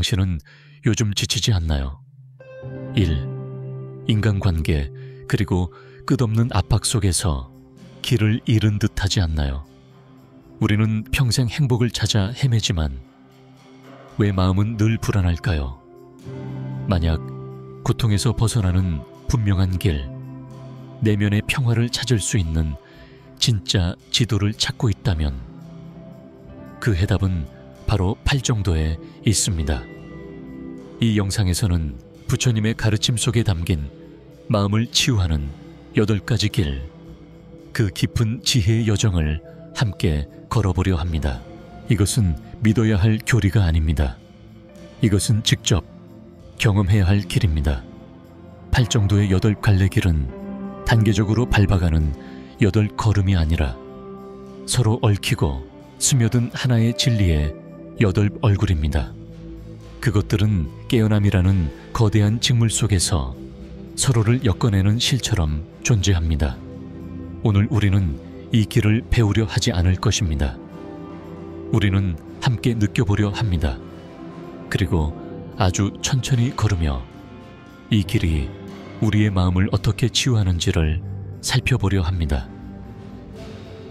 당신은 요즘 지치지 않나요? 일, 인간관계, 그리고 끝없는 압박 속에서 길을 잃은 듯 하지 않나요? 우리는 평생 행복을 찾아 헤매지만 왜 마음은 늘 불안할까요? 만약 고통에서 벗어나는 분명한 길, 내면의 평화를 찾을 수 있는 진짜 지도를 찾고 있다면 그 해답은 바로 팔정도에 있습니다. 이 영상에서는 부처님의 가르침 속에 담긴 마음을 치유하는 8가지 길, 그 깊은 지혜의 여정을 함께 걸어보려 합니다. 이것은 믿어야 할 교리가 아닙니다. 이것은 직접 경험해야 할 길입니다. 팔정도의 8갈래 길은 단계적으로 밟아가는 8걸음이 아니라 서로 얽히고 스며든 하나의 진리의 8얼굴입니다. 그것들은 깨어남이라는 거대한 직물 속에서 서로를 엮어내는 실처럼 존재합니다. 오늘 우리는 이 길을 배우려 하지 않을 것입니다. 우리는 함께 느껴보려 합니다. 그리고 아주 천천히 걸으며 이 길이 우리의 마음을 어떻게 치유하는지를 살펴보려 합니다.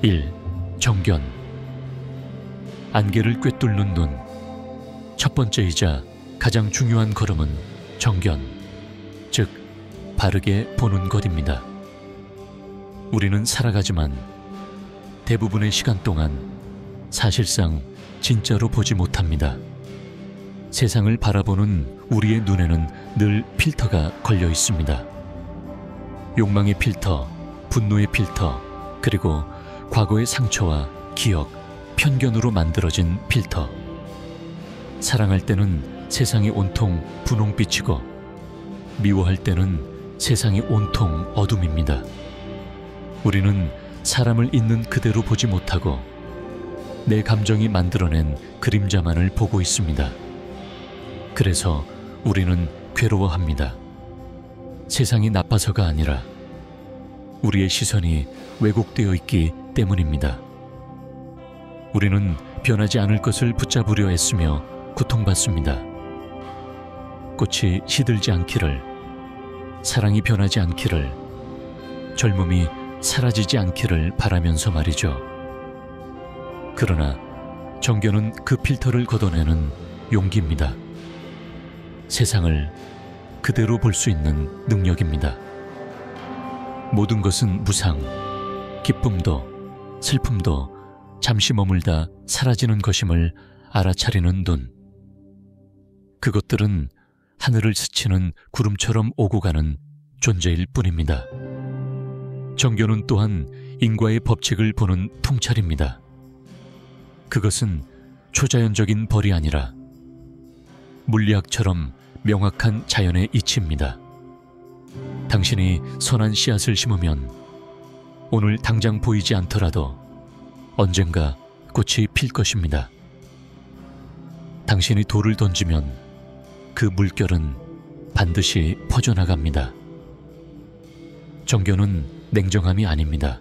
1. 정견. 안개를 꿰뚫는 눈. 첫 번째이자 가장 중요한 걸음은 정견, 즉 바르게 보는 것입니다. 우리는 살아가지만 대부분의 시간 동안 사실상 진짜로 보지 못합니다. 세상을 바라보는 우리의 눈에는 늘 필터가 걸려 있습니다. 욕망의 필터, 분노의 필터, 그리고 과거의 상처와 기억, 편견으로 만들어진 필터. 사랑할 때는 세상이 온통 분홍빛이고 미워할 때는 세상이 온통 어둠입니다. 우리는 사람을 있는 그대로 보지 못하고 내 감정이 만들어낸 그림자만을 보고 있습니다. 그래서 우리는 괴로워합니다. 세상이 나빠서가 아니라 우리의 시선이 왜곡되어 있기 때문입니다. 우리는 변하지 않을 것을 붙잡으려 애쓰며 고통받습니다. 꽃이 시들지 않기를, 사랑이 변하지 않기를, 젊음이 사라지지 않기를 바라면서 말이죠. 그러나 정견은 그 필터를 걷어내는 용기입니다. 세상을 그대로 볼 수 있는 능력입니다. 모든 것은 무상, 기쁨도 슬픔도 잠시 머물다 사라지는 것임을 알아차리는 눈. 그것들은 하늘을 스치는 구름처럼 오고 가는 존재일 뿐입니다. 정견은 또한 인과의 법칙을 보는 통찰입니다. 그것은 초자연적인 벌이 아니라 물리학처럼 명확한 자연의 이치입니다. 당신이 선한 씨앗을 심으면 오늘 당장 보이지 않더라도 언젠가 꽃이 필 것입니다. 당신이 돌을 던지면 그 물결은 반드시 퍼져나갑니다. 정견은 냉정함이 아닙니다.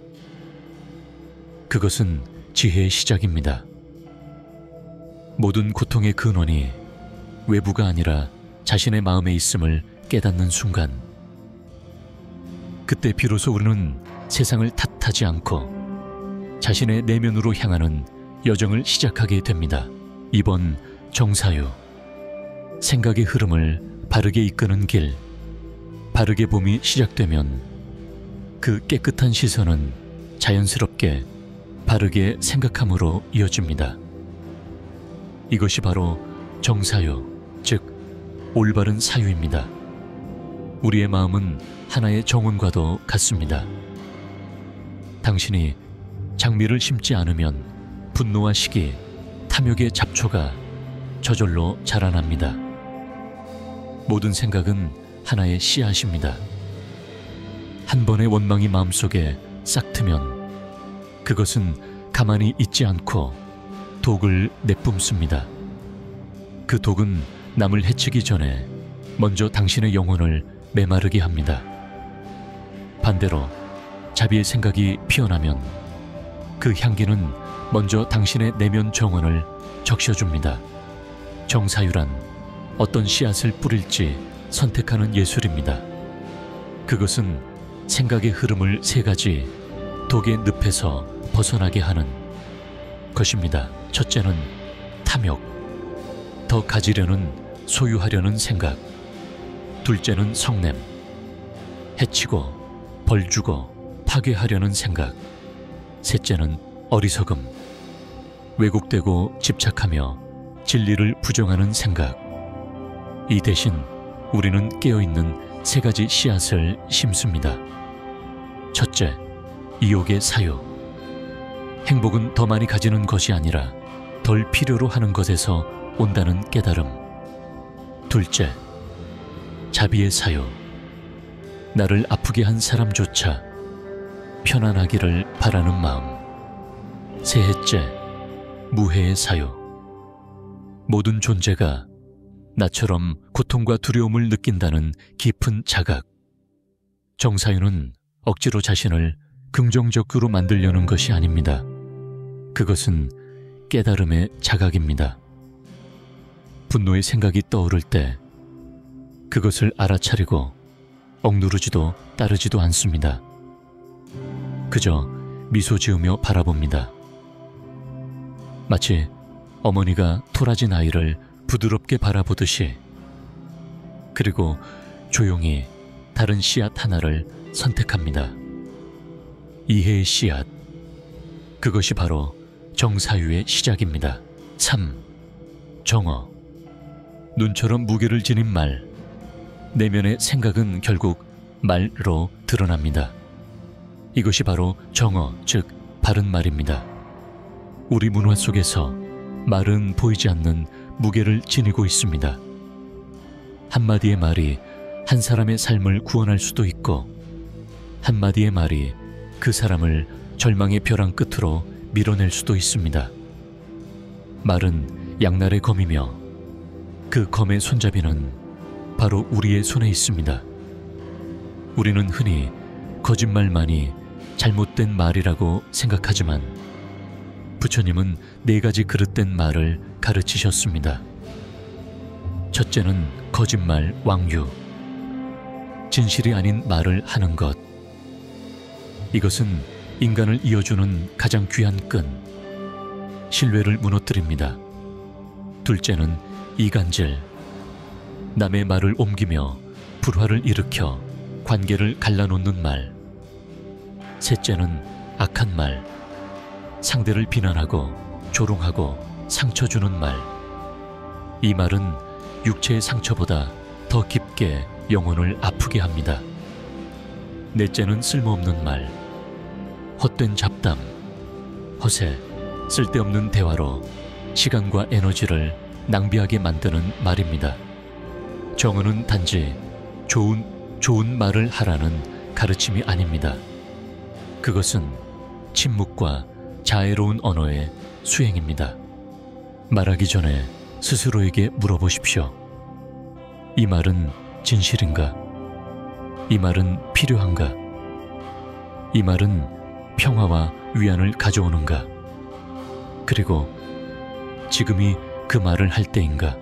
그것은 지혜의 시작입니다. 모든 고통의 근원이 외부가 아니라 자신의 마음에 있음을 깨닫는 순간, 그때 비로소 우리는 세상을 탓하지 않고 자신의 내면으로 향하는 여정을 시작하게 됩니다. 2번 정사유. 생각의 흐름을 바르게 이끄는 길. 바르게 봄이 시작되면 그 깨끗한 시선은 자연스럽게 바르게 생각함으로 이어집니다. 이것이 바로 정사유, 즉 올바른 사유입니다. 우리의 마음은 하나의 정원과도 같습니다. 당신이 장미를 심지 않으면 분노와 시기, 탐욕의 잡초가 저절로 자라납니다. 모든 생각은 하나의 씨앗입니다. 한 번의 원망이 마음속에 싹 트면 그것은 가만히 있지 않고 독을 내뿜습니다. 그 독은 남을 해치기 전에 먼저 당신의 영혼을 메마르게 합니다. 반대로 자비의 생각이 피어나면 그 향기는 먼저 당신의 내면 정원을 적셔줍니다. 정사유란 어떤 씨앗을 뿌릴지 선택하는 예술입니다. 그것은 생각의 흐름을 세 가지 독의 늪에서 벗어나게 하는 것입니다. 첫째는 탐욕, 더 가지려는, 소유하려는 생각. 둘째는 성냄, 해치고 벌주고 파괴하려는 생각. 셋째는 어리석음, 왜곡되고 집착하며 진리를 부정하는 생각. 이 대신 우리는 깨어있는 세 가지 씨앗을 심습니다. 첫째, 이욕의 사유. 행복은 더 많이 가지는 것이 아니라 덜 필요로 하는 것에서 온다는 깨달음. 둘째, 자비의 사유. 나를 아프게 한 사람조차 편안하기를 바라는 마음. 셋째, 무해의 사유. 모든 존재가 나처럼 고통과 두려움을 느낀다는 깊은 자각. 정사유는 억지로 자신을 긍정적으로 만들려는 것이 아닙니다. 그것은 깨달음의 자각입니다. 분노의 생각이 떠오를 때 그것을 알아차리고 억누르지도 따르지도 않습니다. 그저 미소 지으며 바라봅니다. 마치 어머니가 토라진 아이를 부드럽게 바라보듯이. 그리고 조용히 다른 씨앗 하나를 선택합니다. 이해의 씨앗. 그것이 바로 정사유의 시작입니다. 3. 정어. 눈처럼 무게를 지닌 말. 내면의 생각은 결국 말로 드러납니다. 이것이 바로 정어, 즉 바른 말입니다. 우리 문화 속에서 말은 보이지 않는 무게를 지니고 있습니다. 한마디의 말이 한 사람의 삶을 구원할 수도 있고, 한마디의 말이 그 사람을 절망의 벼랑 끝으로 밀어낼 수도 있습니다. 말은 양날의 검이며 그 검의 손잡이는 바로 우리의 손에 있습니다. 우리는 흔히 거짓말만이 잘못된 말이라고 생각하지만 부처님은 4가지 그릇된 말을 가르치셨습니다. 첫째는 거짓말, 왕유. 진실이 아닌 말을 하는 것. 이것은 인간을 이어주는 가장 귀한 끈, 신뢰를 무너뜨립니다. 둘째는 이간질. 남의 말을 옮기며 불화를 일으켜 관계를 갈라놓는 말. 셋째는 악한 말. 상대를 비난하고 조롱하고 상처 주는 말. 이 말은 육체의 상처보다 더 깊게 영혼을 아프게 합니다. 넷째는 쓸모없는 말. 헛된 잡담, 허세, 쓸데없는 대화로 시간과 에너지를 낭비하게 만드는 말입니다. 정언은 단지 좋은 말을 하라는 가르침이 아닙니다. 그것은 침묵과 자애로운 언어의 수행입니다. 말하기 전에 스스로에게 물어보십시오. 이 말은 진실인가? 이 말은 필요한가? 이 말은 평화와 위안을 가져오는가? 그리고 지금이 그 말을 할 때인가?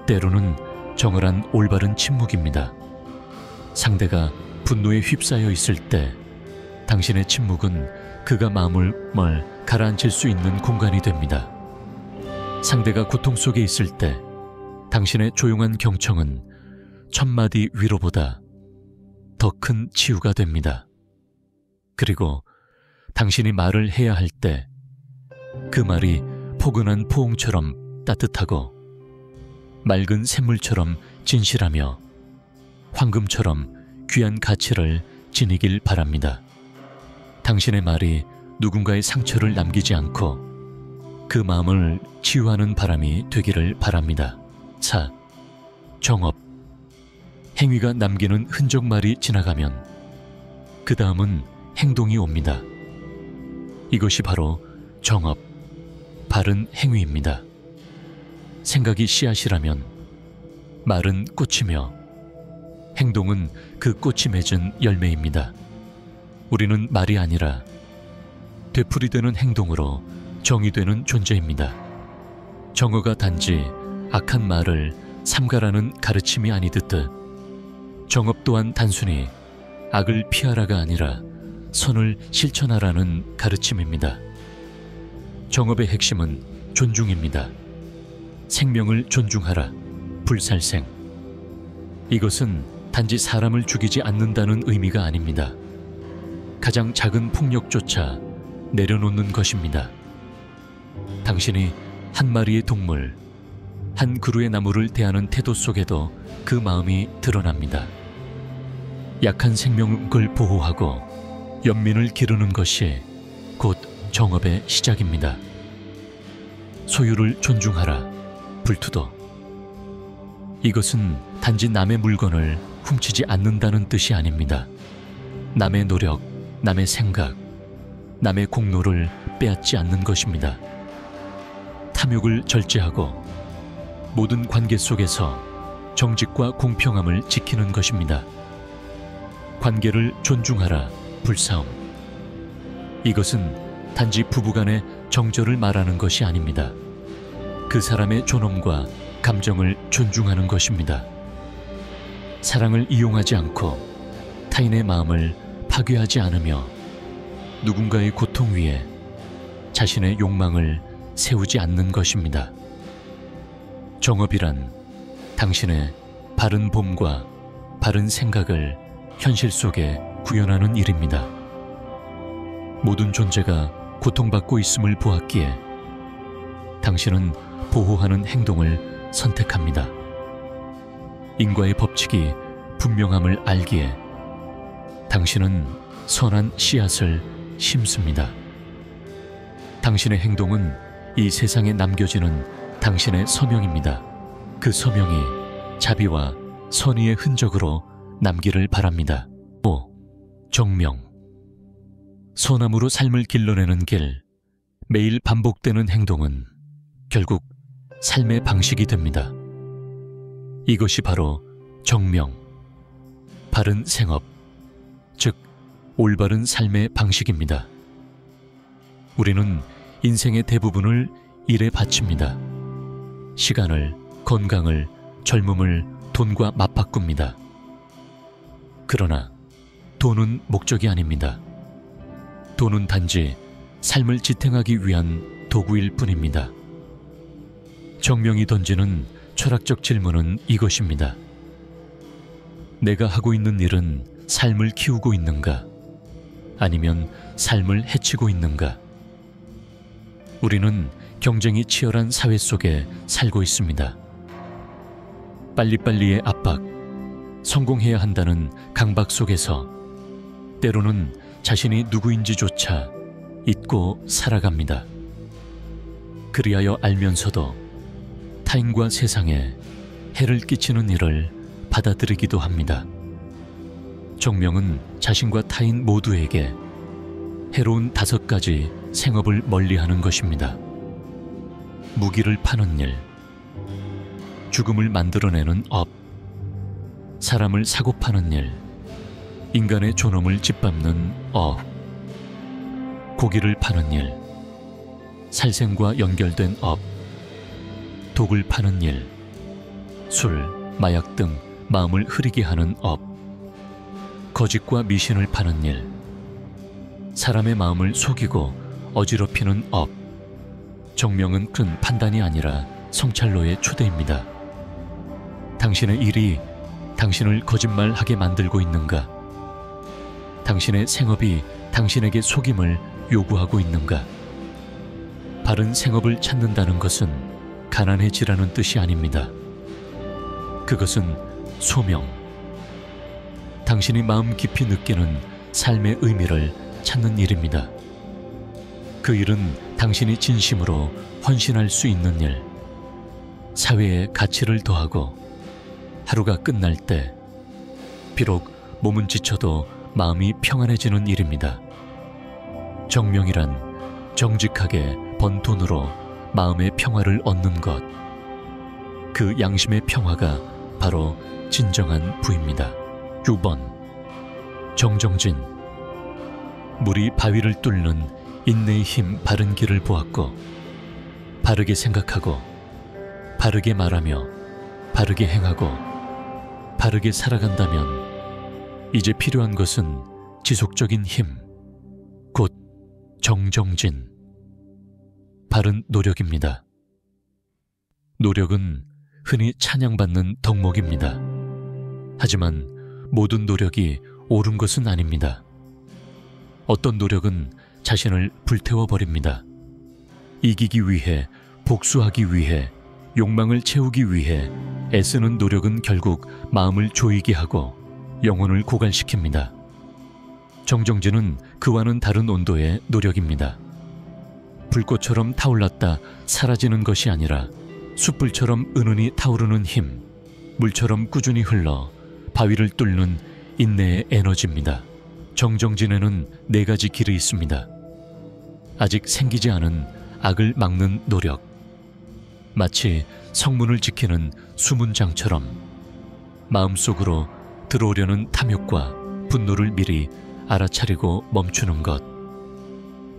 때로는 정을한 올바른 침묵입니다. 상대가 분노에 휩싸여 있을 때 당신의 침묵은 그가 마음을 가라앉힐 수 있는 공간이 됩니다. 상대가 고통 속에 있을 때 당신의 조용한 경청은 1000마디 위로보다 더 큰 치유가 됩니다. 그리고 당신이 말을 해야 할 때 그 말이 포근한 포옹처럼 따뜻하고 맑은 샘물처럼 진실하며 황금처럼 귀한 가치를 지니길 바랍니다. 당신의 말이 누군가의 상처를 남기지 않고 그 마음을 치유하는 바람이 되기를 바랍니다. 4. 정업. 행위가 남기는 흔적말이 지나가면 그 다음은 행동이 옵니다. 이것이 바로 정업, 바른 행위입니다. 생각이 씨앗이라면 말은 꽃이며 행동은 그 꽃이 맺은 열매입니다. 우리는 말이 아니라 되풀이되는 행동으로 정의되는 존재입니다. 정어가 단지 악한 말을 삼가라는 가르침이 아니듯 정업 또한 단순히 악을 피하라가 아니라 선을 실천하라는 가르침입니다. 정업의 핵심은 존중입니다. 생명을 존중하라, 불살생. 이것은 단지 사람을 죽이지 않는다는 의미가 아닙니다. 가장 작은 폭력조차 내려놓는 것입니다. 당신이 한 마리의 동물, 한 그루의 나무를 대하는 태도 속에도 그 마음이 드러납니다. 약한 생명을 보호하고 연민을 기르는 것이 곧 정업의 시작입니다. 소유를 존중하라, 불투도. 이것은 단지 남의 물건을 훔치지 않는다는 뜻이 아닙니다. 남의 노력, 남의 생각, 남의 공로를 빼앗지 않는 것입니다. 탐욕을 절제하고 모든 관계 속에서 정직과 공평함을 지키는 것입니다. 관계를 존중하라, 불싸움. 이것은 단지 부부간의 정절을 말하는 것이 아닙니다. 그 사람의 존엄과 감정을 존중하는 것입니다. 사랑을 이용하지 않고 타인의 마음을 파괴하지 않으며 누군가의 고통 위에 자신의 욕망을 세우지 않는 것입니다. 정업이란 당신의 바른 봄과 바른 생각을 현실 속에 구현하는 일입니다. 모든 존재가 고통받고 있음을 보았기에 당신은 보호하는 행동을 선택합니다. 인과의 법칙이 분명함을 알기에 당신은 선한 씨앗을 심습니다. 당신의 행동은 이 세상에 남겨지는 당신의 서명입니다. 그 서명이 자비와 선의의 흔적으로 남기를 바랍니다. 5. 정명. 소나무로 삶을 길러내는 길. 매일 반복되는 행동은 결국 삶의 방식이 됩니다. 이것이 바로 정명, 바른 생업, 즉 올바른 삶의 방식입니다. 우리는 인생의 대부분을 일에 바칩니다. 시간을, 건강을, 젊음을 돈과 맞바꿉니다. 그러나 돈은 목적이 아닙니다. 돈은 단지 삶을 지탱하기 위한 도구일 뿐입니다. 정명이 던지는 철학적 질문은 이것입니다. 내가 하고 있는 일은 삶을 키우고 있는가? 아니면 삶을 해치고 있는가? 우리는 경쟁이 치열한 사회 속에 살고 있습니다. 빨리빨리의 압박, 성공해야 한다는 강박 속에서 때로는 자신이 누구인지조차 잊고 살아갑니다. 그리하여 알면서도 타인과 세상에 해를 끼치는 일을 받아들이기도 합니다. 정명은 자신과 타인 모두에게 해로운 5가지 생업을 멀리하는 것입니다. 무기를 파는 일, 죽음을 만들어내는 업, 사람을 사고 파는 일, 인간의 존엄을 짓밟는 업, 고기를 파는 일, 살생과 연결된 업, 독을 파는 일, 술, 마약 등 마음을 흐리게 하는 업, 거짓과 미신을 파는 일, 사람의 마음을 속이고 어지럽히는 업. 정명은 큰 판단이 아니라 성찰로의 초대입니다. 당신의 일이 당신을 거짓말하게 만들고 있는가? 당신의 생업이 당신에게 속임을 요구하고 있는가? 바른 생업을 찾는다는 것은 가난해지라는 뜻이 아닙니다. 그것은 소명, 당신이 마음 깊이 느끼는 삶의 의미를 찾는 일입니다. 그 일은 당신이 진심으로 헌신할 수 있는 일, 사회에 가치를 더하고 하루가 끝날 때 비록 몸은 지쳐도 마음이 평안해지는 일입니다. 정명이란 정직하게 번 돈으로 마음의 평화를 얻는 것, 그 양심의 평화가 바로 진정한 부입니다. 6번 정정진. 물이 바위를 뚫는 인내의 힘 바른 길을 보았고 바르게 생각하고 바르게 말하며 바르게 행하고 바르게 살아간다면 이제 필요한 것은 지속적인 힘, 곧 정정진, 바른 노력입니다. 노력은 흔히 찬양받는 덕목입니다. 하지만 모든 노력이 옳은 것은 아닙니다. 어떤 노력은 자신을 불태워버립니다. 이기기 위해, 복수하기 위해, 욕망을 채우기 위해 애쓰는 노력은 결국 마음을 조이게 하고 영혼을 고갈시킵니다. 정정진은 그와는 다른 온도의 노력입니다. 불꽃처럼 타올랐다 사라지는 것이 아니라 숯불처럼 은은히 타오르는 힘, 물처럼 꾸준히 흘러 바위를 뚫는 인내의 에너지입니다. 정정진에는 4가지 길이 있습니다. 아직 생기지 않은 악을 막는 노력, 마치 성문을 지키는 수문장처럼 마음속으로 들어오려는 탐욕과 분노를 미리 알아차리고 멈추는 것,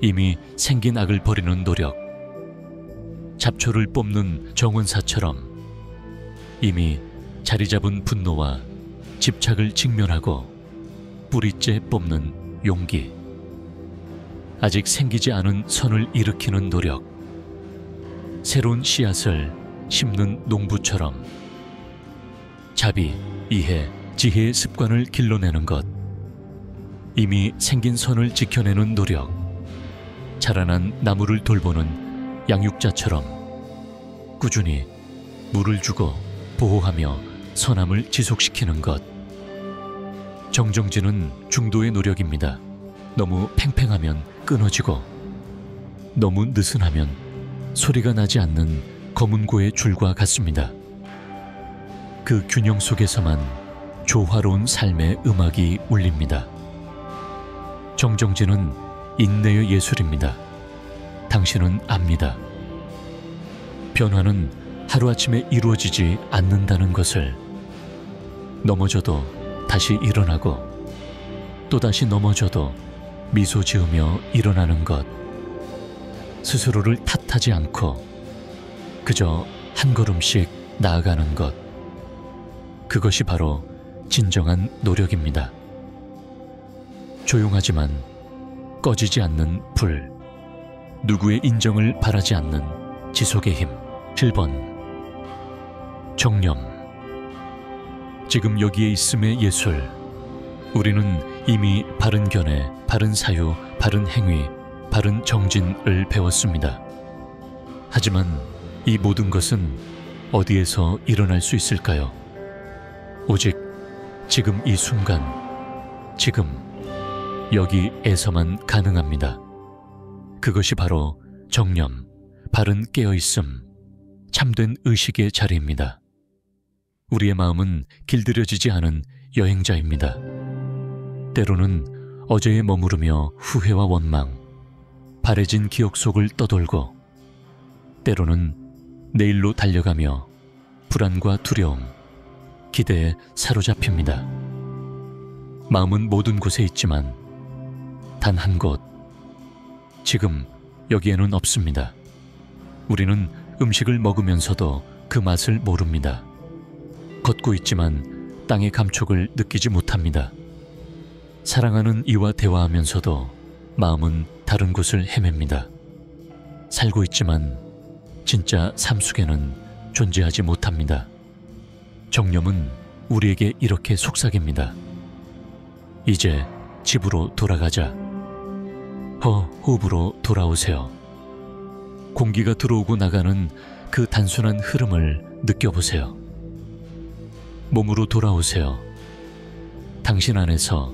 이미 생긴 악을 버리는 노력, 잡초를 뽑는 정원사처럼 이미 자리 잡은 분노와 집착을 직면하고 뿌리째 뽑는 용기, 아직 생기지 않은 선을 일으키는 노력, 새로운 씨앗을 심는 농부처럼 자비, 이해, 지혜의 습관을 길러내는 것, 이미 생긴 선을 지켜내는 노력, 자라난 나무를 돌보는 양육자처럼 꾸준히 물을 주고 보호하며 선함을 지속시키는 것. 정정진은 중도의 노력입니다. 너무 팽팽하면 끊어지고 너무 느슨하면 소리가 나지 않는 검은고의 줄과 같습니다. 그 균형 속에서만 조화로운 삶의 음악이 울립니다. 정정진은 인내의 예술입니다. 당신은 압니다. 변화는 하루아침에 이루어지지 않는다는 것을. 넘어져도 다시 일어나고 또다시 넘어져도 미소 지으며 일어나는 것. 스스로를 탓하지 않고 그저 한 걸음씩 나아가는 것. 그것이 바로 진정한 노력입니다. 조용하지만 꺼지지 않는 불, 누구의 인정을 바라지 않는 지속의 힘. 7번 정념. 지금 여기에 있음의 예술. 우리는 이미 바른 견해, 바른 사유, 바른 행위, 바른 정진을 배웠습니다. 하지만 이 모든 것은 어디에서 일어날 수 있을까요? 오직 지금 이 순간, 지금 여기에서만 가능합니다. 그것이 바로 정념, 바른 깨어있음, 참된 의식의 자리입니다. 우리의 마음은 길들여지지 않은 여행자입니다. 때로는 어제에 머무르며 후회와 원망, 바래진 기억 속을 떠돌고, 때로는 내일로 달려가며 불안과 두려움, 기대에 사로잡힙니다. 마음은 모든 곳에 있지만 단 한 곳, 지금 여기에는 없습니다. 우리는 음식을 먹으면서도 그 맛을 모릅니다. 걷고 있지만 땅의 감촉을 느끼지 못합니다. 사랑하는 이와 대화하면서도 마음은 다른 곳을 헤맵니다. 살고 있지만 진짜 삶 속에는 존재하지 못합니다. 정념은 우리에게 이렇게 속삭입니다. 이제 집으로 돌아가자. 호흡으로 돌아오세요. 공기가 들어오고 나가는 그 단순한 흐름을 느껴보세요. 몸으로 돌아오세요. 당신 안에서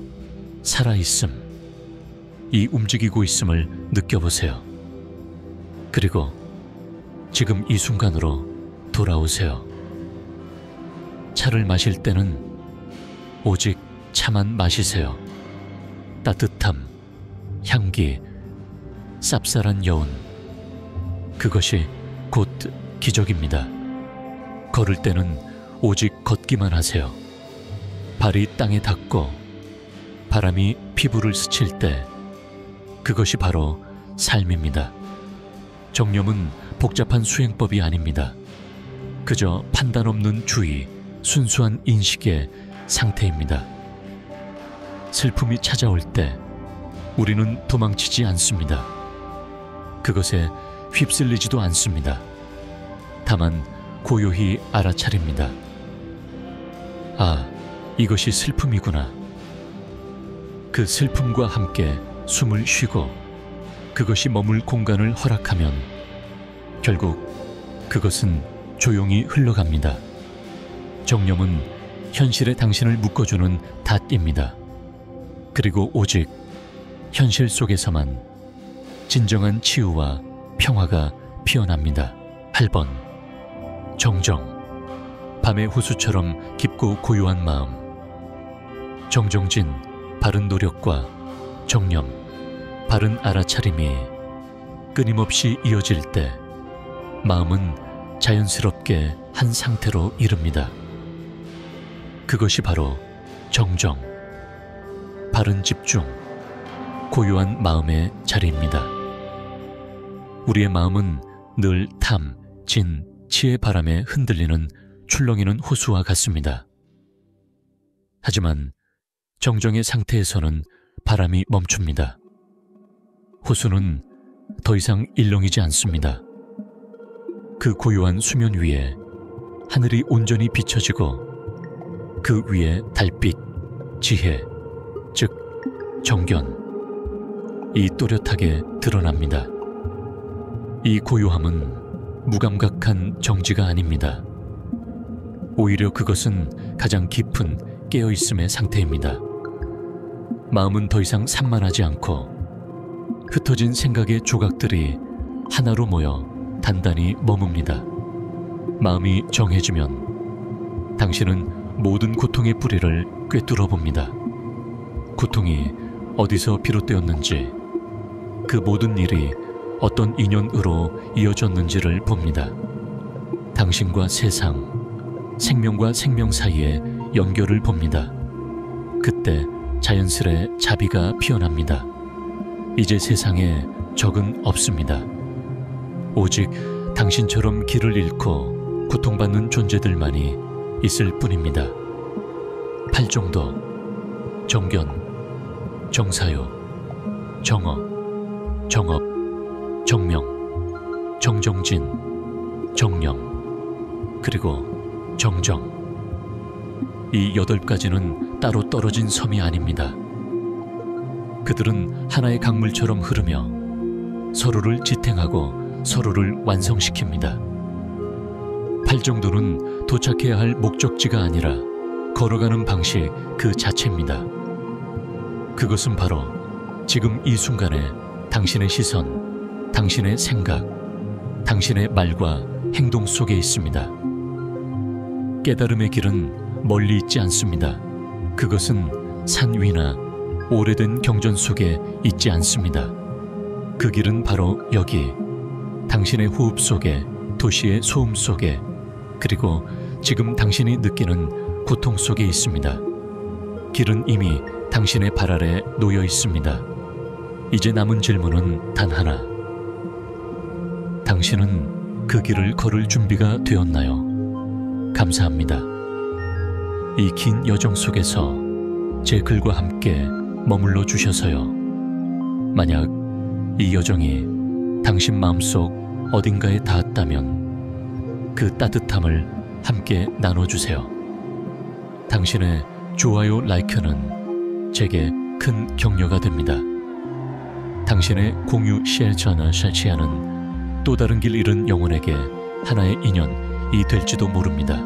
살아있음, 이 움직이고 있음을 느껴보세요. 그리고 지금 이 순간으로 돌아오세요. 차를 마실 때는 오직 차만 마시세요. 따뜻함, 향기, 쌉쌀한 여운, 그것이 곧 기적입니다. 걸을 때는 오직 걷기만 하세요. 발이 땅에 닿고 바람이 피부를 스칠 때, 그것이 바로 삶입니다. 정념은 복잡한 수행법이 아닙니다. 그저 판단 없는 주의, 순수한 인식의 상태입니다. 슬픔이 찾아올 때 우리는 도망치지 않습니다. 그것에 휩쓸리지도 않습니다. 다만 고요히 알아차립니다. 아, 이것이 슬픔이구나. 그 슬픔과 함께 숨을 쉬고 그것이 머물 공간을 허락하면 결국 그것은 조용히 흘러갑니다. 정념은 현실에 당신을 묶어주는 닷입니다. 그리고 오직 현실 속에서만 진정한 치유와 평화가 피어납니다. 8번. 정정. 밤의 호수처럼 깊고 고요한 마음. 정정진 바른 노력과 정념, 바른 알아차림이 끊임없이 이어질 때 마음은 자연스럽게 한 상태로 이릅니다. 그것이 바로 정정, 바른 집중, 고요한 마음의 자리입니다. 우리의 마음은 늘 탐, 진, 치의 바람에 흔들리는 출렁이는 호수와 같습니다. 하지만 정정의 상태에서는 바람이 멈춥니다. 호수는 더 이상 일렁이지 않습니다. 그 고요한 수면 위에 하늘이 온전히 비춰지고 그 위에 달빛, 지혜, 즉 정견이 또렷하게 드러납니다. 이 고요함은 무감각한 정지가 아닙니다. 오히려 그것은 가장 깊은 깨어있음의 상태입니다. 마음은 더 이상 산만하지 않고 흩어진 생각의 조각들이 하나로 모여 단단히 머뭅니다. 마음이 정해지면 당신은 모든 고통의 뿌리를 꿰뚫어 봅니다. 고통이 어디서 비롯되었는지, 그 모든 일이 어떤 인연으로 이어졌는지를 봅니다. 당신과 세상, 생명과 생명 사이의 연결을 봅니다. 그때 자연스레 자비가 피어납니다. 이제 세상에 적은 없습니다. 오직 당신처럼 길을 잃고 고통받는 존재들만이 있을 뿐입니다. 팔정도, 정견, 정사요, 정어, 정업, 정명, 정정진, 정령, 그리고 정정. 이 8가지는 따로 떨어진 섬이 아닙니다. 그들은 하나의 강물처럼 흐르며 서로를 지탱하고 서로를 완성시킵니다. 팔정도는 도착해야 할 목적지가 아니라 걸어가는 방식 그 자체입니다. 그것은 바로 지금 이 순간에 당신의 시선, 당신의 생각, 당신의 말과 행동 속에 있습니다. 깨달음의 길은 멀리 있지 않습니다. 그것은 산 위나 오래된 경전 속에 있지 않습니다. 그 길은 바로 여기, 당신의 호흡 속에, 도시의 소음 속에, 그리고 지금 당신이 느끼는 고통 속에 있습니다. 길은 이미 당신의 발 아래 놓여 있습니다. 이제 남은 질문은 단 하나. 당신은 그 길을 걸을 준비가 되었나요? 감사합니다. 이 긴 여정 속에서 제 글과 함께 머물러 주셔서요. 만약 이 여정이 당신 마음속 어딘가에 닿았다면 그 따뜻함을 함께 나눠주세요. 당신의 좋아요, 라이크는 제게 큰 격려가 됩니다. 당신의 공유, 쉐어 전화 설치하는 또 다른 길 잃은 영혼에게 하나의 인연이 될지도 모릅니다.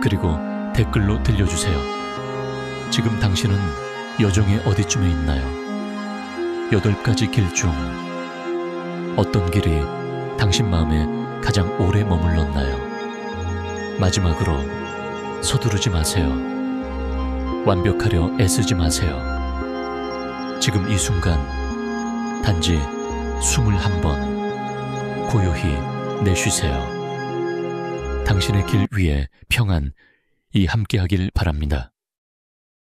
그리고 댓글로 들려주세요. 지금 당신은 여정의 어디쯤에 있나요? 8가지 길 중 어떤 길이 당신 마음에 가장 오래 머물렀나요? 마지막으로 서두르지 마세요. 완벽하려 애쓰지 마세요. 지금 이 순간 단지 숨을 한번 고요히 내쉬세요. 당신의 길 위에 평안이 함께하길 바랍니다.